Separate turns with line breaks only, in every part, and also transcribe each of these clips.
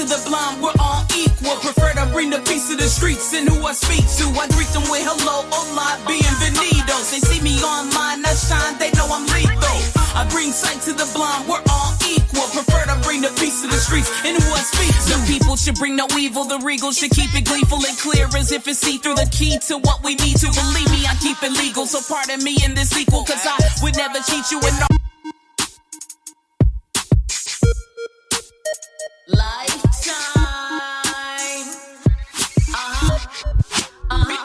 to the blind, we're all equal. Prefer to bring the peace to the streets and who I speak to. I greet them with hello, hola, bienvenidos. They see me online, I shine, they know I'm lethal. I bring sight to the blind, we're all equal. Prefer to bring the peace to the streets and who I speak to. Some people should bring no evil, the regal should keep it gleeful and clear as if it's see through the key to what we need to. Believe me, I keep it legal, so pardon me in this sequel, cause I would never cheat you in no lifetime.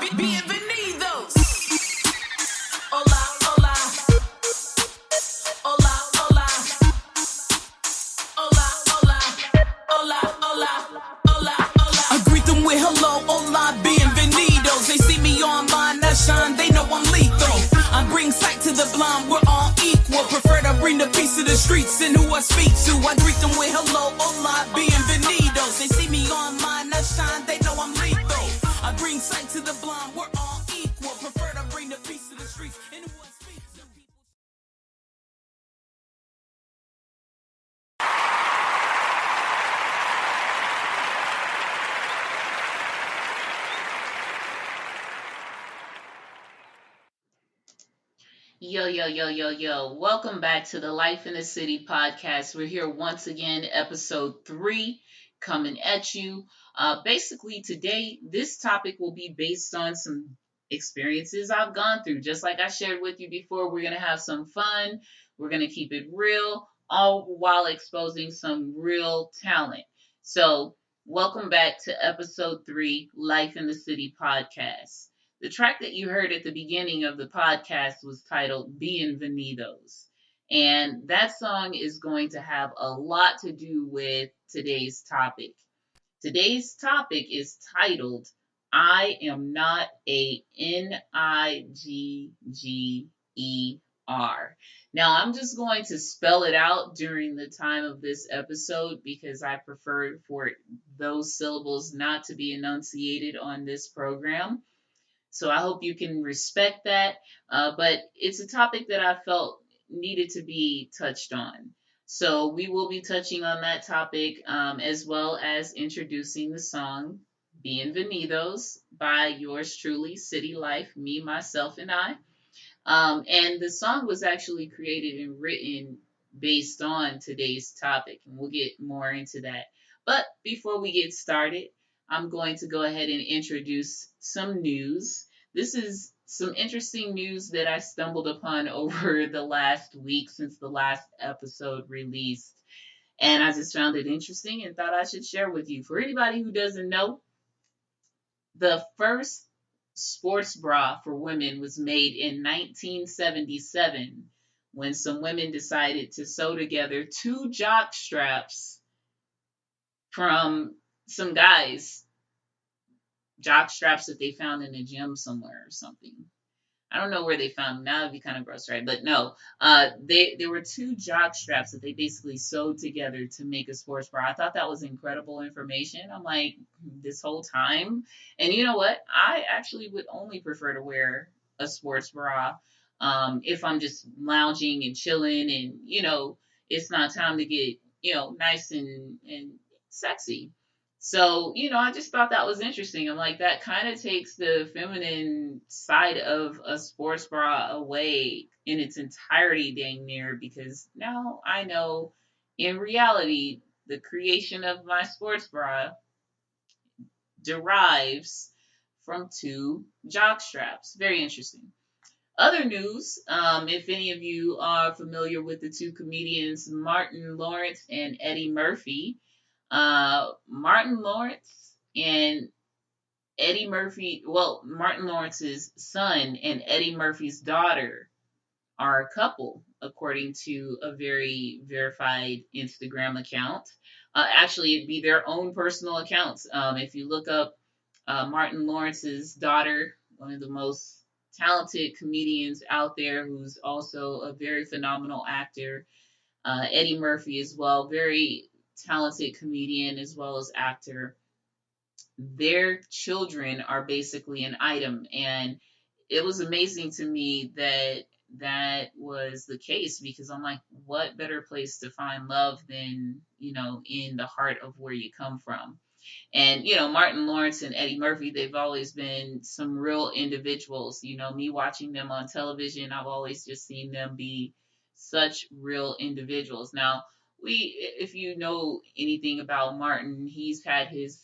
Bienvenidos. Hola, hola. Hola, hola. Hola, hola. Hola, hola. Hola, hola. I greet them with hello, hola, bienvenidos. They see me online, I shine, they know I'm lethal. I bring sight to the blind, we're all equal. Prefer to bring the peace to the streets and who I speak to. I greet them with hello, hola, bienvenidos. They see me online, I shine, they know I'm lethal. I bring sight to the blind, we're all equal. Prefer to bring the peace to the streets and who I speak to.
Yo, yo, yo, yo, yo. Welcome back to the Life in the City podcast. We're here once again, episode 3, coming at you. Basically, today, this topic will be based on some experiences I've gone through. Just like I shared with you before, we're going to have some fun. We're going to keep it real, all while exposing some real talent. So, welcome back to episode 3, Life in the City podcast. The track that you heard at the beginning of the podcast was titled Bienvenidos. And that song is going to have a lot to do with today's topic. Today's topic is titled, I am not a Nigger. Now, I'm just going to spell it out during the time of this episode because I prefer for those syllables not to be enunciated on this program. So I hope you can respect that. But it's a topic that I felt needed to be touched on. So we will be touching on that topic as well as introducing the song Bienvenidos by yours truly, City Life, me, myself, and I. And the song was actually created and written based on today's topic. And we'll get more into that. But before we get started, I'm going to go ahead and introduce some news. This is some interesting news that I stumbled upon over the last week since the last episode released. And I just found it interesting and thought I should share with you. For anybody who doesn't know, the first sports bra for women was made in 1977 when some women decided to sew together 2 jock straps from some guys' jock straps that they found in a gym somewhere or something. I don't know where they found them. Now it'd be kind of gross, right? But no, there were 2 jock straps that they basically sewed together to make a sports bra. I thought that was incredible information. I'm like, this whole time. And you know what? I actually would only prefer to wear a sports bra if I'm just lounging and chilling and, it's not time to get, nice and sexy. So, I just thought that was interesting. I'm like, that kind of takes the feminine side of a sports bra away in its entirety, dang near, because now I know in reality, the creation of my sports bra derives from 2 jock straps. Very interesting. Other news, if any of you are familiar with the 2 comedians, Martin Lawrence and Eddie Murphy, Martin Lawrence and Eddie Murphy, Martin Lawrence's son and Eddie Murphy's daughter are a couple, according to a very verified Instagram account. Actually, it'd be their own personal accounts. If you look up Martin Lawrence's daughter, one of the most talented comedians out there, who's also a very phenomenal actor, Eddie Murphy as well, very talented comedian as well as actor. Their children are basically an item, and it was amazing to me that that was the case, because I'm like, what better place to find love than, in the heart of where you come from? And, Martin Lawrence and Eddie Murphy, they've always been some real individuals. Me watching them on television, I've always just seen them be such real individuals. Now, if you know anything about Martin, he's had his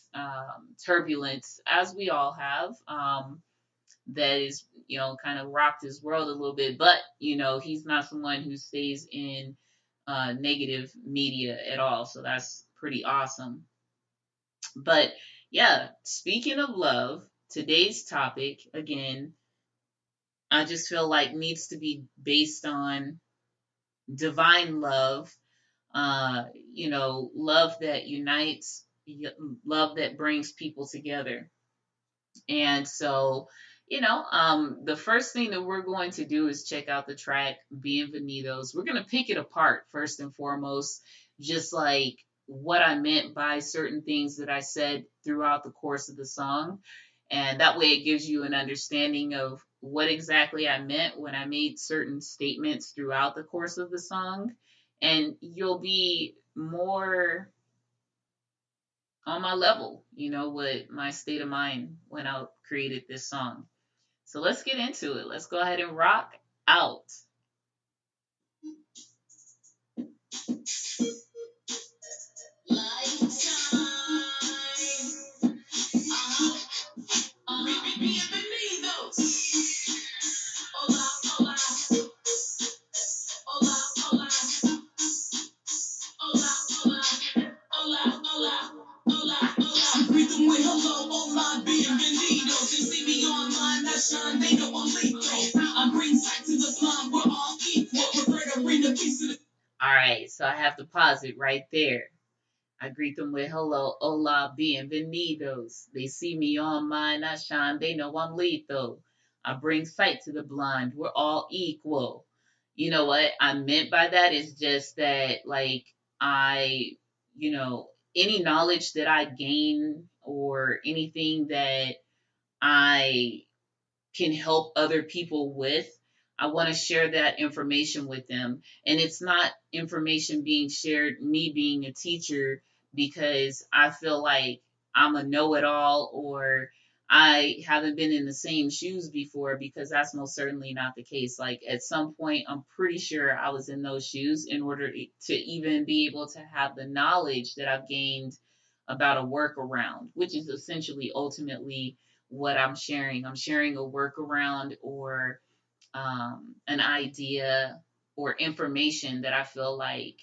turbulence, as we all have. That is, kind of rocked his world a little bit, but, he's not someone who stays in negative media at all. So that's pretty awesome. But yeah, speaking of love, today's topic, again, I just feel like needs to be based on divine love, love that unites, love that brings people together. And so, the first thing that we're going to do is check out the track Bienvenidos. We're going to pick it apart first and foremost, just like what I meant by certain things that I said throughout the course of the song. And that way it gives you an understanding of what exactly I meant when I made certain statements throughout the course of the song. And you'll be more on my level, with my state of mind when I created this song. So let's get into it. Let's go ahead and rock out. All right, so I have to pause it right there. I greet them with hello, hola, bienvenidos. They see me on mine, I shine, they know I'm lethal. I bring sight to the blind, we're all equal. You know what I meant by that is just that, like, I, any knowledge that I gain or anything that I can help other people with, I want to share that information with them. And it's not information being shared, me being a teacher, because I feel like I'm a know it all or I haven't been in the same shoes before, because that's most certainly not the case. Like, at some point, I'm pretty sure I was in those shoes in order to even be able to have the knowledge that I've gained about a workaround, which is essentially ultimately what I'm sharing. I'm sharing a workaround or an idea or information that I feel like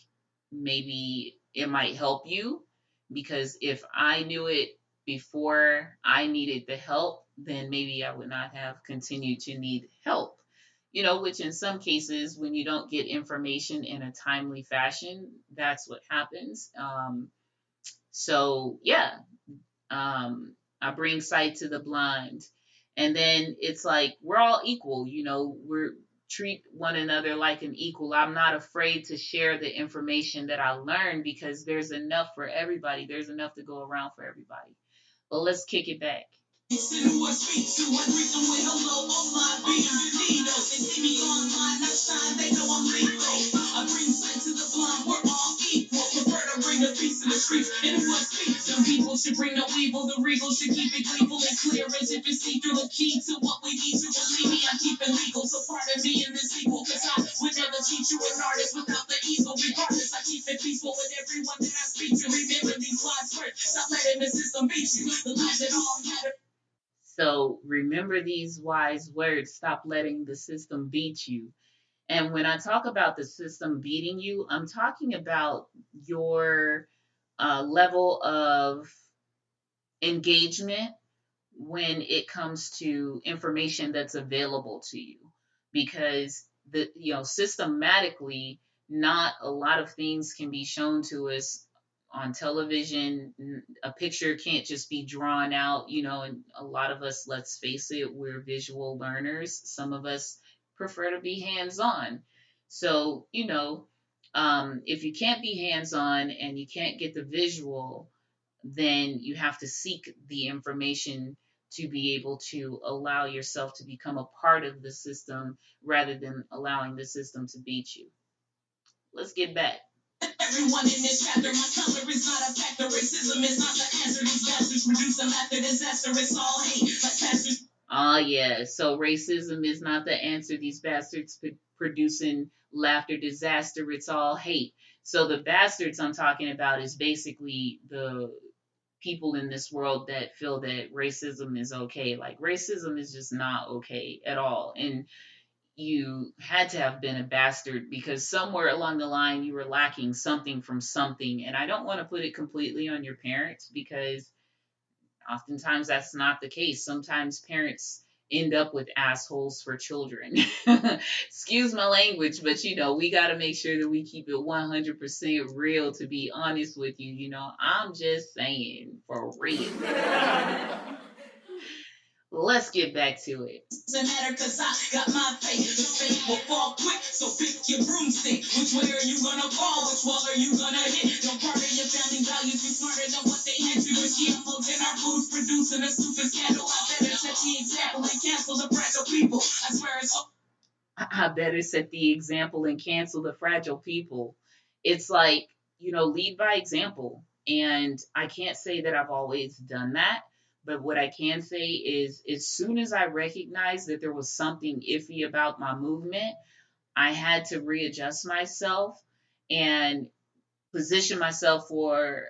maybe it might help you. Because if I knew it before I needed the help, then maybe I would not have continued to need help. Which in some cases, when you don't get information in a timely fashion, that's what happens. So, yeah, I bring sight to the blind. And then it's like we're all equal, we're treat one another like an equal. I'm not afraid to share the information that I learned, because there's enough for everybody. There's enough to go around for everybody. But let's kick it back. Who I speak to, I greet them with hello, hola, bienvenidos. They see me online, I shine, they know I'm lethal. I bring sight to the blind, we're all equal. Prefer to bring the peace in the streets, and who I speak to. Some people should bring no evil, the regal should keep it gleeful and clear as if it's see through the key to what we need to. Believe me, I keep it legal, so pardon me in this equal, cause I would never teach you an artist without the easel. Regardless, I keep it peaceful with everyone that I speak to. Remember these wise words, stop letting the system beat you. The lives that all matter. So remember these wise words. Stop letting the system beat you. And when I talk about the system beating you, I'm talking about your level of engagement when it comes to information that's available to you. Because systematically, not a lot of things can be shown to us on television. A picture can't just be drawn out, and a lot of us, let's face it, we're visual learners. Some of us prefer to be hands-on. So, if you can't be hands-on and you can't get the visual, then you have to seek the information to be able to allow yourself to become a part of the system rather than allowing the system to beat you. Let's get back.
Everyone in this chapter, my color is not a factor. Racism is not the answer. These bastards produce a laughter disaster. It's all hate, like pastors.
Ah, yeah. So racism is not the answer. These bastards producing laughter disaster. It's all hate. So the bastards I'm talking about is basically the people in this world that feel that racism is okay. Like racism is just not okay at all. And you had to have been a bastard because somewhere along the line you were lacking something from something. And I don't want to put it completely on your parents because oftentimes that's not the case. Sometimes parents end up with assholes for children. Excuse my language, but we got to make sure that we keep it 100% real, to be honest with you. I'm just saying, for real. Let's get back to it.
Doesn't matter cause I got my fate. The fate will fall quick, so pick your broomstick. Which way are you gonna fall? Which wall are you gonna hit? Don't part of your family values. Be smarter than what they hand you. There's GMOs in our foods, producing a super scandal. I better set the example and cancel the fragile people. I swear it's all.
I better set the example and cancel the fragile people. It's like, lead by example. And I can't say that I've always done that. But what I can say is, as soon as I recognized that there was something iffy about my movement, I had to readjust myself and position myself for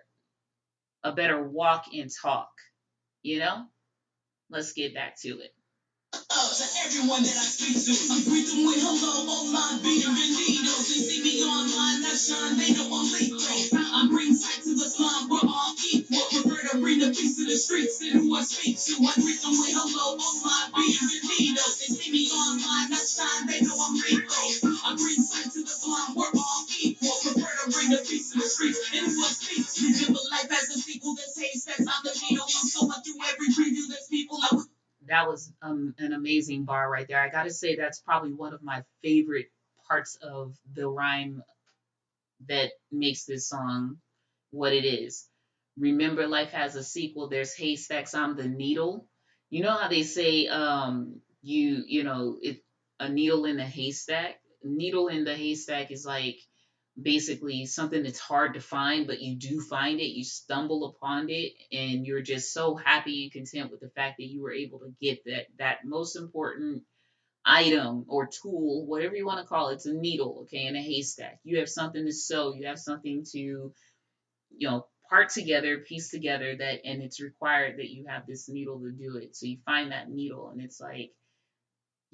a better walk and talk. Let's get back to it.
To everyone that I speak to, I greet them with hello, online, bienvenidos. They see me online, I shine, they know I'm lethal. I bring sight to the slum, we're all equal. Prefer to bring the peace to the streets than who I speak to. I greet them with hello, online, bienvenidos. They see me online, I shine, they know I'm lethal. I bring sight to the slum, we're all equal. Prefer to bring the peace to the streets than who I speak to. Remember life as a sequel, that's haystacks, I'm the needle. I'm sowing through every preview, that's people I would.
That was an amazing bar right there. I got to say, that's probably one of my favorite parts of the rhyme that makes this song what it is. Remember, life has a sequel. There's haystacks. I'm the needle. You know how they say, a needle in a haystack. Needle in the haystack is like basically something that's hard to find, but you do find it, you stumble upon it, and you're just so happy and content with the fact that you were able to get that most important item or tool, whatever you want to call it. It's a needle, okay, in a haystack. You have something to sew, you have something to, part together, piece together, that, and it's required that you have this needle to do it. So you find that needle, and it's like,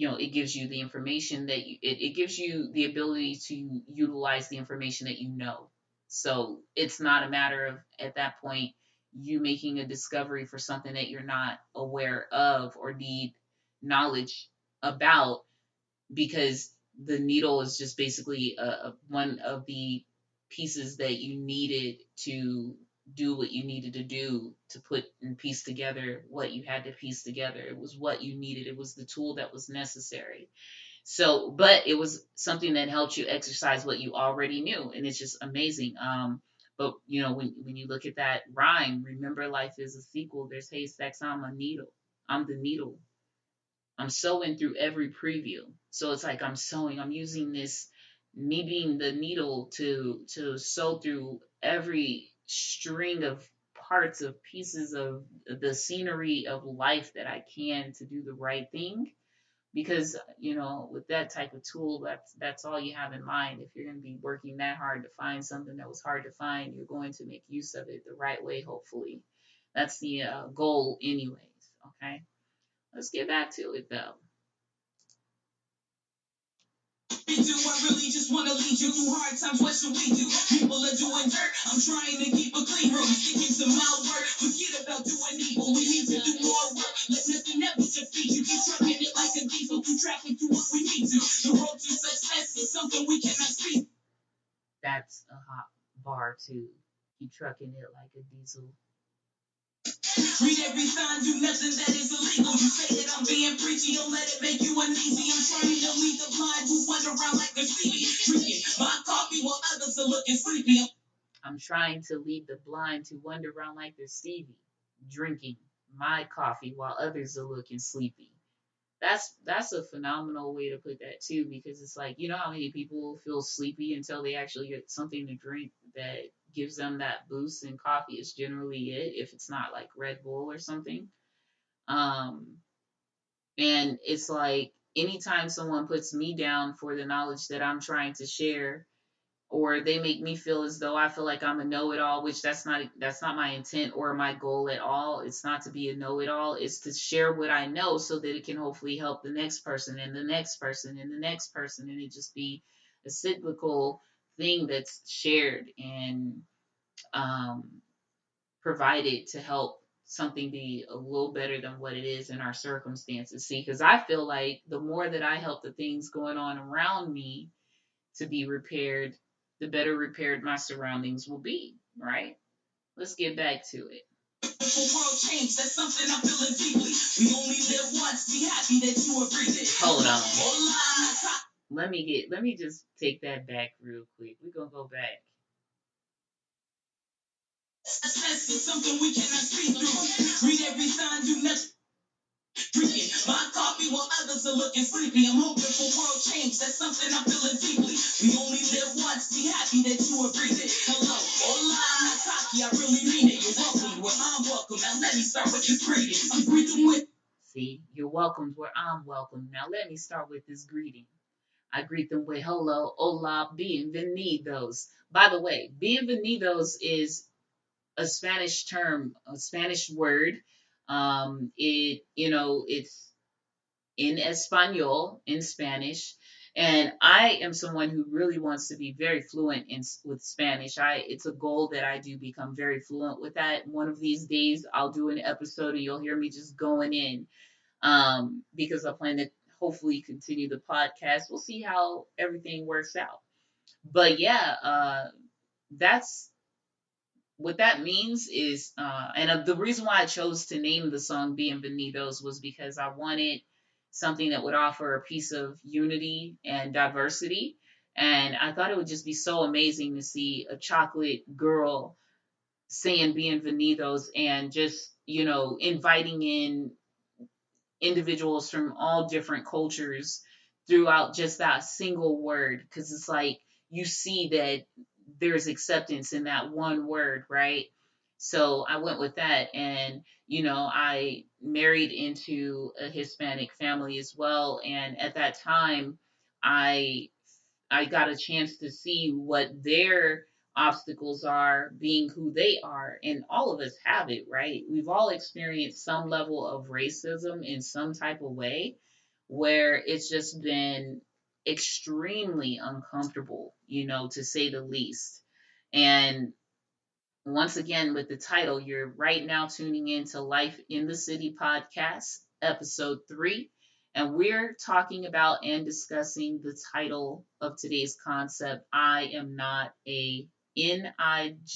it gives you the information that it gives you the ability to utilize the information that you know. So it's not a matter of, at that point, you making a discovery for something that you're not aware of or need knowledge about, because the needle is just basically one of the pieces that you needed to do what you needed to do to put and piece together what you had to piece together. It was what you needed. It was the tool that was necessary. So, but it was something that helped you exercise what you already knew, and it's just amazing. But when you look at that rhyme, remember life is a sequel. There's haystacks. I'm a needle. I'm the needle. I'm sewing through every preview. So it's like I'm sewing. I'm using this, me being the needle, to sew through every string of parts of pieces of the scenery of life that I can, to do the right thing. Because with that type of tool, that's all you have in mind. If you're going to be working that hard to find something that was hard to find, you're going to make use of it the right way, hopefully. That's the goal anyways. Okay, let's get back to it though.
I really just wanna lead you through hard times. What should we do? People are doing dirt. I'm trying to keep a clean room. Sticking to my word. Forget about doing evil. We need to do more work. Let nothing ever defeat you. Keep trucking it like a diesel. Keep tracking through what we need to. The road to success is something we cannot see.
That's a hot bar too. Keep trucking it like a diesel.
Read every sign, do nothing that is illegal. You say that I'm being preachy, don't let it make you uneasy. I'm trying to lead the blind who wander around like they're sleepy. Drinking my coffee while others are looking sleepy.
I'm trying to lead the blind to wander around like they're Stevie, drinking my coffee while others are looking sleepy. That's a phenomenal way to put that too, because it's like, you know how many people feel sleepy until they actually get something to drink that gives them that boost, and coffee is generally it, if it's not like Red Bull or something. Um, and it's like anytime someone puts me down for the knowledge that I'm trying to share, or they make me feel as though I feel like I'm a know-it-all, which that's not my intent or my goal at all. It's not to be a know-it-all. It's to share what I know so that it can hopefully help the next person and the next person and the next person, and it just be a cyclical thing that's shared and um, provided to help something be a little better than what it is in our circumstances. See, because I feel like the more that I help the things going on around me to be repaired, the better repaired my surroundings will be, right? Let's get back to it.
World change, that's something I'm feeling deeply. We only live once, be happy that you agree with.
Hold on. Let me just take that back real quick. We're gonna go back.
Assess is something we cannot see through. Read every sign, do nothing. Drinking my coffee while others are looking sleepy. I'm hoping for world change. That's something I'm feeling deeply. We only live once. Be happy that you agree. Hello, hola, I'm not cocky. I really mean it. You're welcome where I'm welcome. Now let me start with this greeting. I'm greeting with.
See, you're welcomed where I'm welcome. Now let me start with this greeting. I greet them with hello, hola, bienvenidos. By the way, bienvenidos is a Spanish term, a Spanish word. It's in Espanol, in Spanish. And I am someone who really wants to be very fluent with Spanish. It's a goal that I do become very fluent with that. One of these days, I'll do an episode and you'll hear me just going in, because I plan to hopefully continue the podcast. We'll see how everything works out. But yeah, that's what that means is, the reason why I chose to name the song Bienvenidos was because I wanted something that would offer a piece of unity and diversity. And I thought it would just be so amazing to see a chocolate girl saying Bienvenidos and just, inviting in individuals from all different cultures throughout just that single word. Because it's like you see that there's acceptance in that one word, right? So I went with that. And, I married into a Hispanic family as well. And at that time, I I got a chance to see what their obstacles are being who they are. And all of us have it, right? We've all experienced some level of racism in some type of way where it's just been extremely uncomfortable, to say the least. And once again, with the title, you're right now tuning in to Life in the City podcast, episode 3. And we're talking about and discussing the title of today's concept, I am not a Nigger.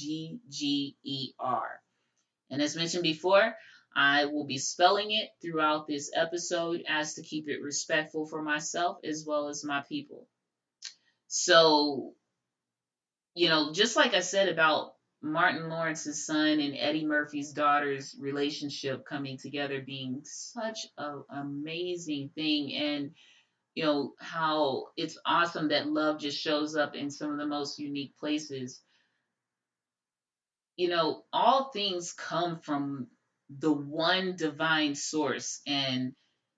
And as mentioned before, I will be spelling it throughout this episode as to keep it respectful for myself as well as my people. So, just like I said about Martin Lawrence's son and Eddie Murphy's daughter's relationship coming together being such an amazing thing, and how it's awesome that love just shows up in some of the most unique places. All things come from the one divine source, and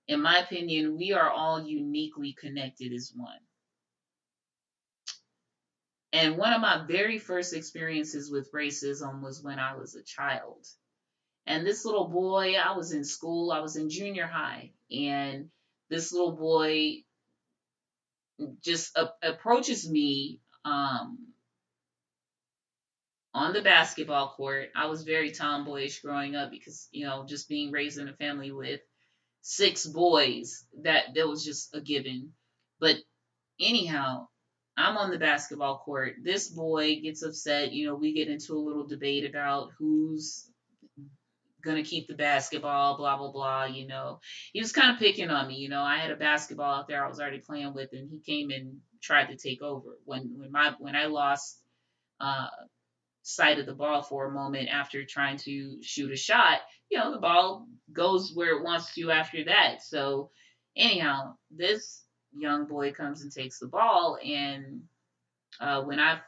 in my opinion, we are all uniquely connected as one. And one of my very first experiences with racism was when I was a child. And this little boy, I was in school, I was in junior high, and this little boy just approaches me, on the basketball court. I was very tomboyish growing up because, just being raised in a family with 6 boys, that was just a given. But anyhow, I'm on the basketball court. This boy gets upset. We get into a little debate about who's gonna keep the basketball, blah blah blah. He was kind of picking on me. I had a basketball out there I was already playing with, and he came and tried to take over when I lost. Uh, sight of the ball for a moment after trying to shoot a shot, the ball goes where it wants to after that. So, anyhow, this young boy comes and takes the ball, and when I,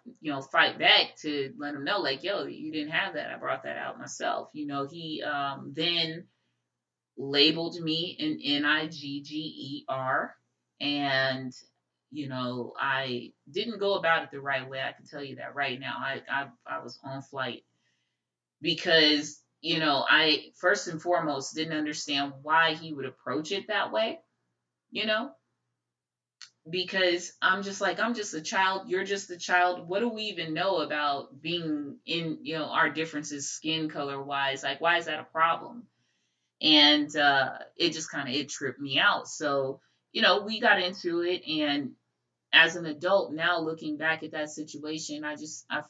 fight back to let him know, like, yo, you didn't have that. I brought that out myself. He then labeled me an Nigger, and I didn't go about it the right way. I can tell you that right now. I was on flight because I first and foremost didn't understand why he would approach it that way. You know, because I'm just like, I'm just a child, you're just a child. What do we even know about being in, our differences skin color wise? Like, why is that a problem? And it just kind of it tripped me out. So, we got into it, and as an adult now looking back at that situation, I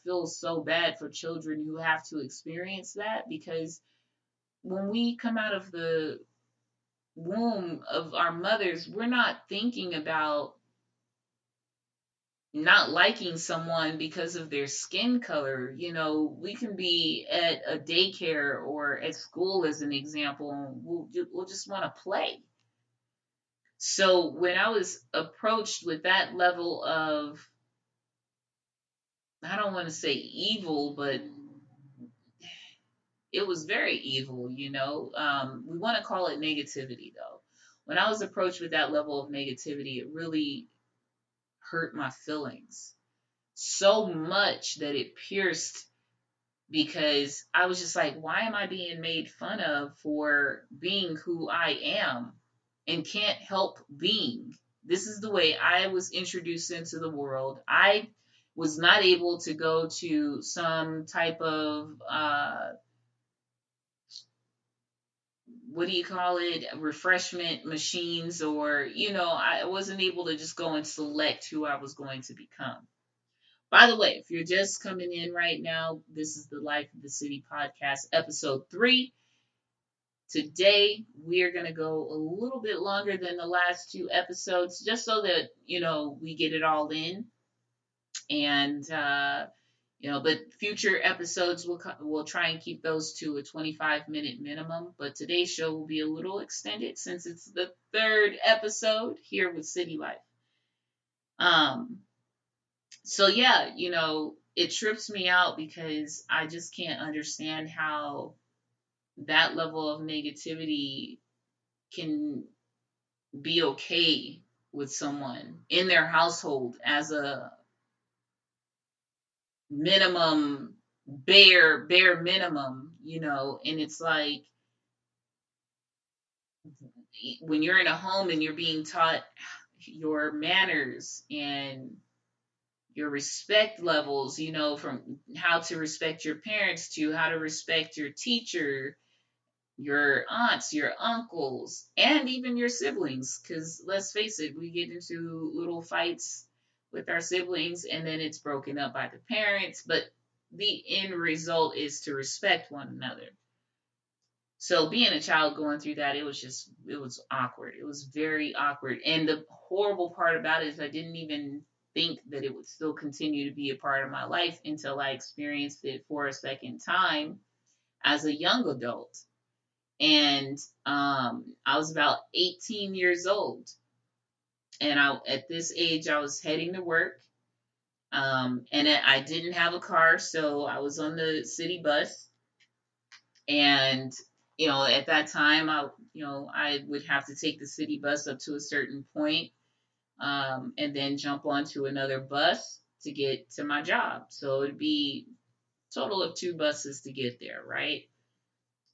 feel so bad for children who have to experience that, because when we come out of the womb of our mothers, we're not thinking about not liking someone because of their skin color. We can be at a daycare or at school, as an example, and we'll just want to play. So when I was approached with that level of, I don't want to say evil, but it was very evil. We want to call it negativity, though. When I was approached with that level of negativity, it really hurt my feelings so much that it pierced, because I was just like, why am I being made fun of for being who I am and can't help being? This is the way I was introduced into the world. I was not able to go to some type of, what do you call it, refreshment machines, or, I wasn't able to just go and select who I was going to become. By the way, if you're just coming in right now, this is the Life of the City podcast, episode 3. Today, we are going to go a little bit longer than the last 2 episodes, just so that, we get it all in. And, but future episodes, we'll try and keep those to a 25-minute minimum. But today's show will be a little extended since it's the 3rd episode here with City Life. So yeah, it trips me out because I just can't understand how that level of negativity can be okay with someone in their household as a minimum, bare minimum, and it's like, when you're in a home and you're being taught your manners and your respect levels, from how to respect your parents to how to respect your teacher, your aunts, your uncles, and even your siblings. Because let's face it, we get into little fights with our siblings and then it's broken up by the parents, but the end result is to respect one another. So being a child going through that, it was awkward. It was very awkward. And the horrible part about it is I didn't even think that it would still continue to be a part of my life until I experienced it for a second time as a young adult. And I was about 18 years old. And at this age, I was heading to work. And I didn't have a car, so I was on the city bus. And at that time, I would have to take the city bus up to a certain point, and then jump onto another bus to get to my job. So it'd be a total of 2 buses to get there, right?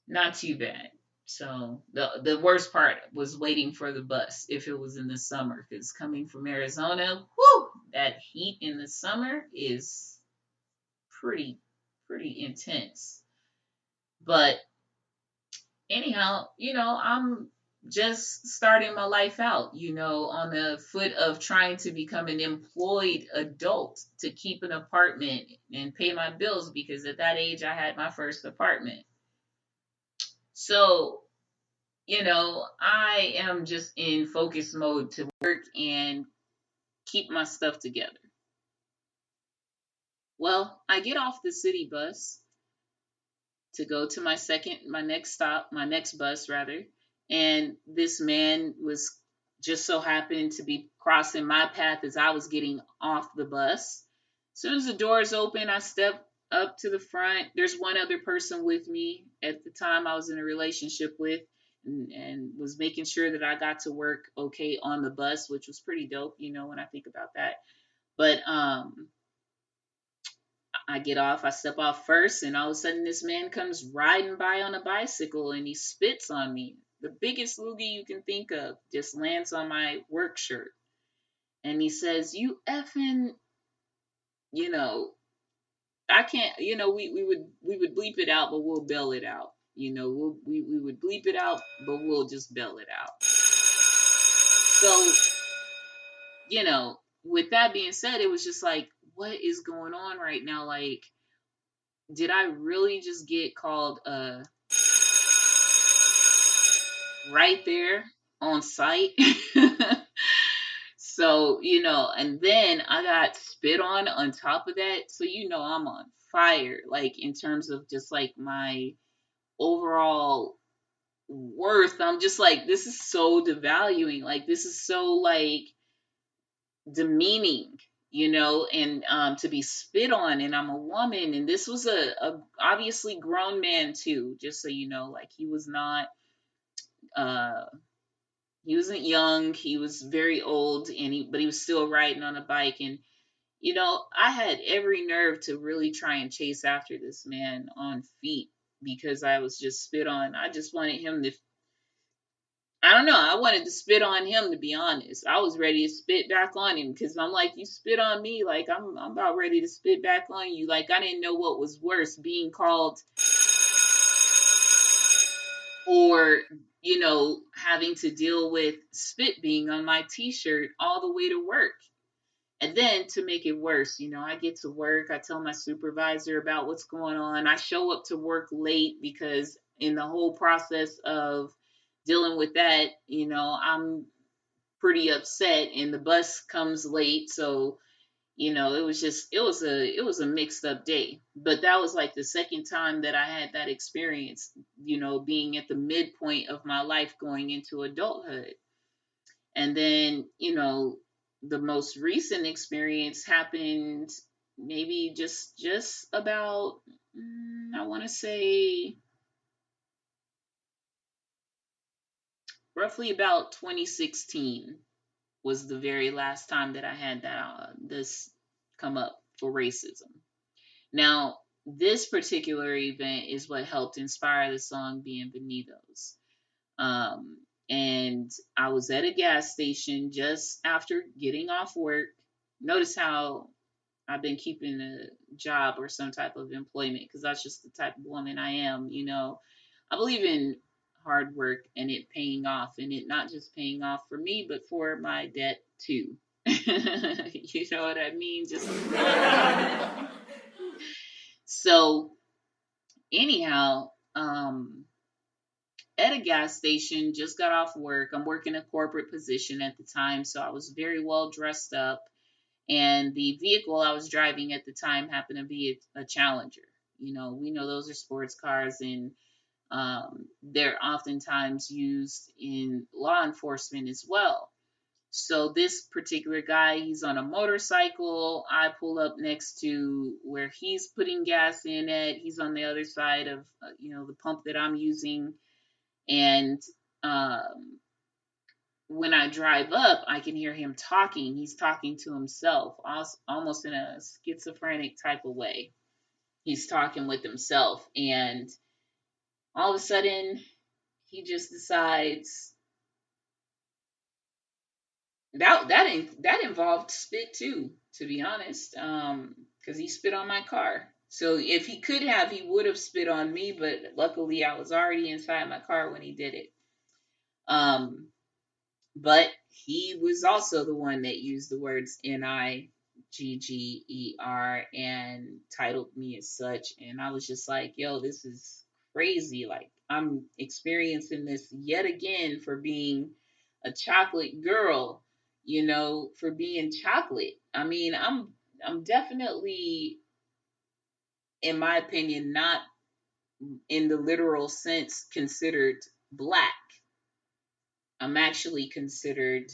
Not too bad. So the worst part was waiting for the bus if it was in the summer, because coming from Arizona, whoo, that heat in the summer is pretty intense. But anyhow, I'm just starting my life out, on the foot of trying to become an employed adult to keep an apartment and pay my bills, because at that age I had my first apartment. So, I am just in focus mode to work and keep my stuff together. Well, I get off the city bus to go to my next stop, my next bus rather, and this man was just so happened to be crossing my path as I was getting off the bus. As soon as the doors open, I step up to the front. There's one other person with me at the time I was in a relationship with, and was making sure that I got to work okay on the bus, which was pretty dope, when I think about that. But I get off, I step off first, and all of a sudden this man comes riding by on a bicycle and he spits on me. The biggest loogie you can think of just lands on my work shirt. And he says, "You effing, you know, I can't, we would bleep it out, but we'll bail it out. We would bleep it out, but we'll just bail it out." So, with that being said, it was just like, what is going on right now? Like, did I really just get called right there on site? So, and then I got spit on top of that. So, I'm on fire, like in terms of just like my overall worth. I'm just like, this is so devaluing. Like, this is so like demeaning, and to be spit on, and I'm a woman, and this was a obviously grown man too, just so you know, like uh he wasn't young, he was very old, but he was still riding on a bike. And I had every nerve to really try and chase after this man on feet because I was just spit on. I just wanted him to, I don't know. I wanted to spit on him, to be honest. I was ready to spit back on him because I'm like, you spit on me, like I'm about ready to spit back on you. Like, I didn't know what was worse, being called, or having to deal with spit being on my t-shirt all the way to work. And then to make it worse, I get to work, I tell my supervisor about what's going on. I show up to work late because in the whole process of dealing with that, I'm pretty upset, and the bus comes late. So, it was a mixed up day. But that was like the second time that I had that experience, being at the midpoint of my life going into adulthood. And then, the most recent experience happened maybe just about, I want to say roughly about 2016 was the very last time that I had this come up for racism. Now, this particular event is what helped inspire the song Bienvenidos. Um, and I was at a gas station just after getting off work. Notice how I've been keeping a job or some type of employment because that's just the type of woman I am. I believe in hard work and it paying off, and it not just paying off for me, but for my debt too. You know what I mean? Just so, anyhow, at a gas station, just got off work. I'm working a corporate position at the time, so I was very well dressed up. And the vehicle I was driving at the time happened to be a Challenger. We know those are sports cars, and they're oftentimes used in law enforcement as well. So this particular guy, he's on a motorcycle. I pull up next to where he's putting gas in at. He's on the other side of, the pump that I'm using. And when I drive up, I can hear him talking. He's talking to himself, almost in a schizophrenic type of way. He's talking with himself. And all of a sudden, he just decides that involved spit too, to be honest, because he spit on my car. So if he could have, he would have spit on me, but luckily I was already inside my car when he did it. But he was also the one that used the words Nigger and titled me as such. And I was just like, yo, this is crazy. Like, I'm experiencing this yet again for being a chocolate girl, for being chocolate. I mean, I'm definitely in my opinion, not in the literal sense considered black. I'm actually considered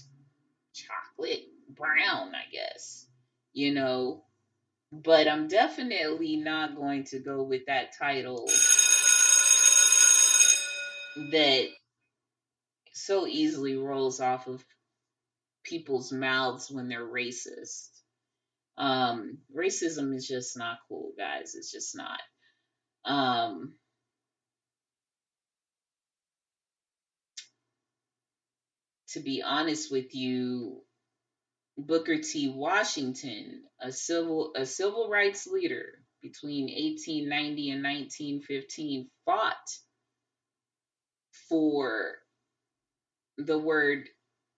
chocolate brown, I guess, you know, but I'm definitely not going to go with that title that so easily rolls off of people's mouths when they're racist. Racism is just not cool, guys. It's just not. Um, to be honest with you, Booker T. Washington, a civil rights leader between 1890 and 1915, fought for the word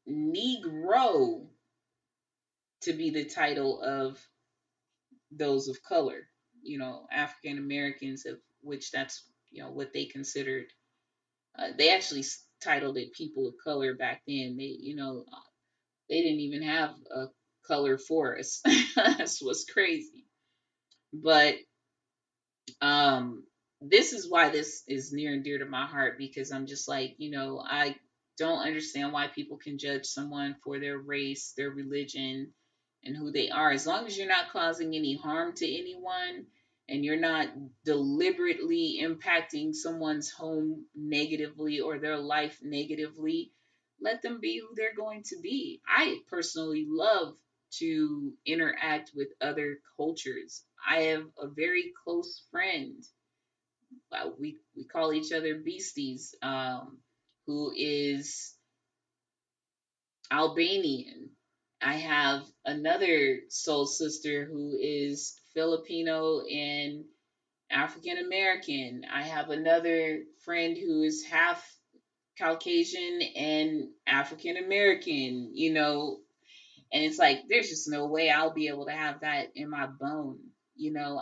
Negro to be the title of those of color. You know, African Americans, of which that's what they considered. They actually titled it people of color back then. They didn't even have a color for us. That's what's crazy. But um this is why this is near and dear to my heart, because I'm just like, I don't understand why people can judge someone for their race, their religion, and who they are, as long as you're not causing any harm to anyone and you're not deliberately impacting someone's home negatively or their life negatively. Let them be who they're going to be. I personally love to interact with other cultures. I have a very close friend. We call each other beasties, who is Albanian. I have another soul sister who is Filipino and African American. I have another friend who is half Caucasian and African American, and it's like, there's just no way I'll be able to have that in my bone.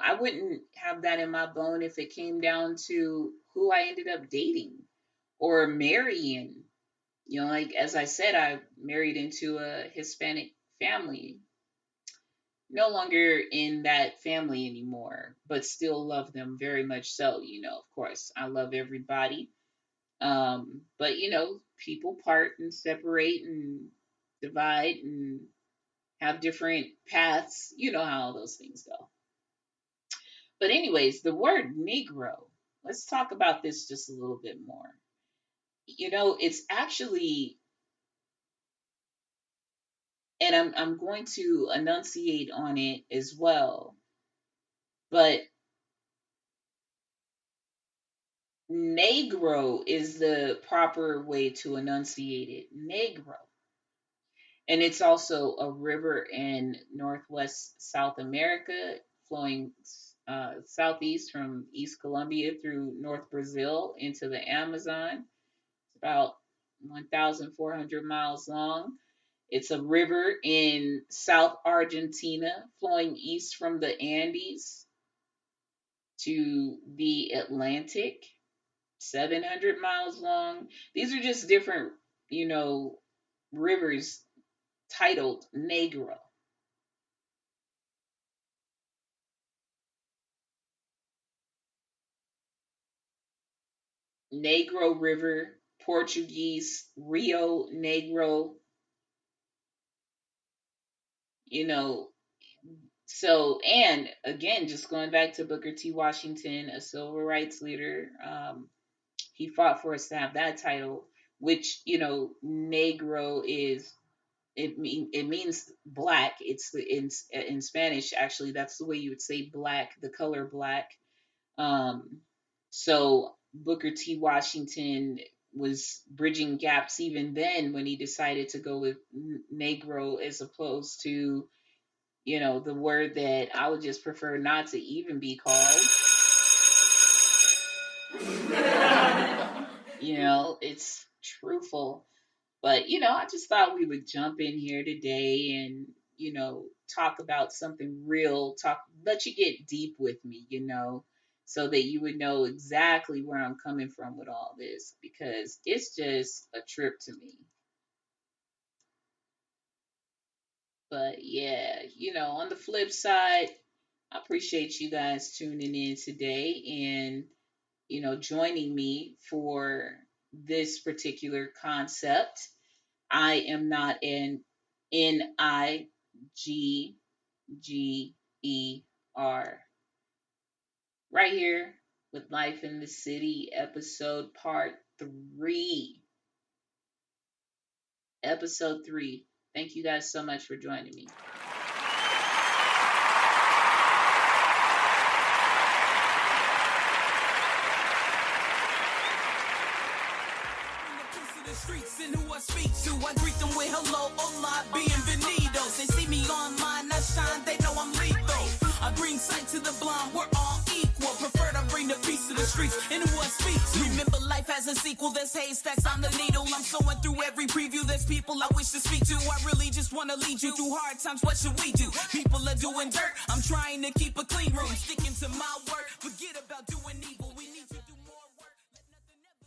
I wouldn't have that in my bone if it came down to who I ended up dating or marrying. Like as I said, I married into a Hispanic family. No longer in that family anymore, but still love them very much so. Of course, I love everybody. But people part and separate and divide and have different paths. You know how all those things go. But anyways, the word Negro. Let's talk about this just a little bit more. It's actually, and I'm going to enunciate on it as well. But Negro is the proper way to enunciate it. Negro. And it's also a river in Northwest South America, flowing southeast from East Colombia through North Brazil into the Amazon. It's about 1,400 miles long. It's a river in South Argentina, flowing east from the Andes to the Atlantic, 700 miles long. These are just different, rivers titled Negro. Negro River, Portuguese, Rio Negro, you know. So, and again, just going back to Booker T. Washington, a civil rights leader, he fought for us to have that title, which, Negro is, it means black. It's in Spanish, actually, that's the way you would say black, the color black. Um, so Booker T. Washington was bridging gaps even then when he decided to go with Negro as opposed to, the word that I would just prefer not to even be called. It's truthful. But, I just thought we would jump in here today and, talk about something real, let you get deep with me, so that you would know exactly where I'm coming from with all this, because it's just a trip to me. But yeah, on the flip side, I appreciate you guys tuning in today and, joining me for this particular concept. I am not an Nigger. Right here with Life in the City, episode part 3. Episode 3. Thank you guys so much for joining me.
Streets and who I speak to, I greet them with hello, hola, bienvenidos. They see me online, I shine, they know I'm lethal. I bring sight to the blind, we're all equal. Prefer to bring the peace to the streets and who I speak to. Remember, life has a sequel, there's haystacks on the needle. I'm sowing through every preview, there's people I wish to speak to. I really just want to lead you through hard times, what should we do? People are doing dirt, I'm trying to keep a clean room. Sticking to my word, forget about doing evil. We need to do more work, let nothing ever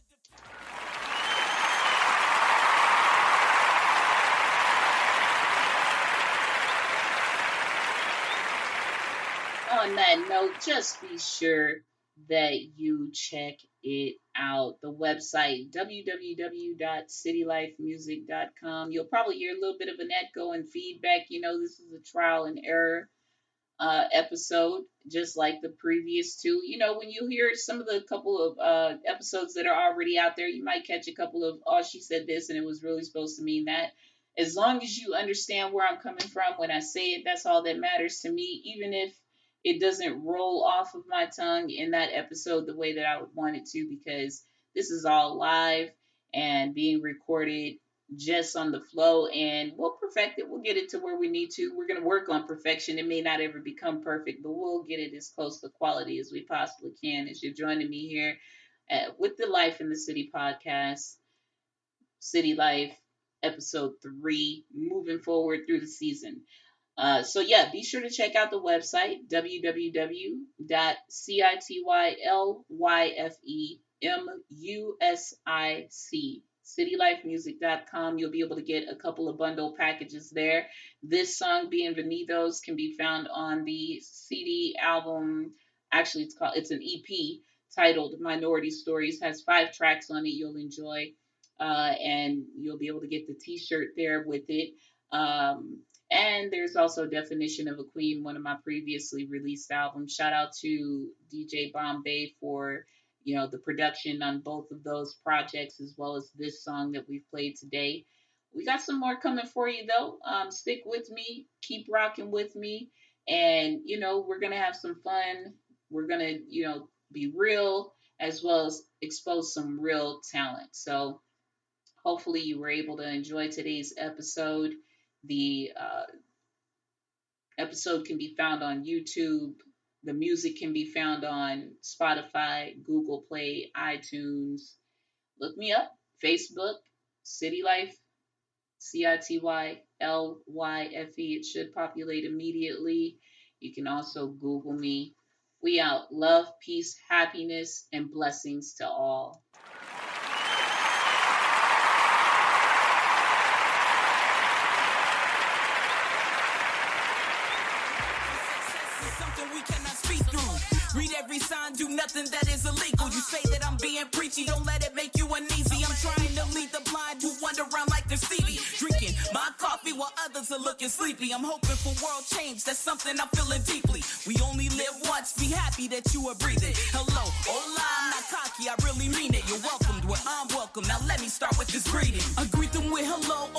On that note, just be sure that you check it out. The website, www.citylifemusic.com. You'll probably hear a little bit of an echo and feedback. This is a trial and error episode, just like the previous two. When you hear some of the couple of episodes that are already out there, you might catch a couple of, oh, she said this and it was really supposed to mean that. As long as you understand where I'm coming from when I say it, that's all that matters to me, even if it doesn't roll off of my tongue in that episode the way that I would want it to, because this is all live and being recorded just on the flow, and we'll perfect it. We'll get it to where we need to. We're going to work on perfection. It may not ever become perfect, but we'll get it as close to quality as we possibly can. As you're joining me here with the Life in the City podcast, City Life, episode 3, moving forward through the season. Be sure to check out the website, www.citylifemusic, citylifemusic.com. You'll be able to get a couple of bundle packages there. This song, Bienvenidos, can be found on the CD album. Actually, it's an EP titled Minority Stories. Has 5 tracks on it you'll enjoy, and you'll be able to get the t-shirt there with it. And there's also Definition of a Queen, one of my previously released albums. Shout out to DJ Bombay for, the production on both of those projects, as well as this song that we've played today. We got some more coming for you, though. Stick with me. Keep rocking with me. And, we're going to have some fun. We're going to, be real, as well as expose some real talent. So hopefully you were able to enjoy today's episode. The episode can be found on YouTube. The music can be found on Spotify, Google Play, iTunes. Look me up. Facebook, City Life, CITYLYFE. It should populate immediately. You can also Google me. We out. Love, peace, happiness, and blessings to all.
Read every sign, do nothing that is illegal. You say that I'm being preachy, don't let it make you uneasy. I'm trying to lead the blind who wander around like they're Stevie. Drinking my coffee while others are looking sleepy. I'm hoping for world change, that's something I'm feeling deeply. We only live once, be happy that you are breathing. Hello, hola, I'm not cocky, I really mean it. You're welcomed where I'm welcome, now let me start with this greeting. I greet them with hello,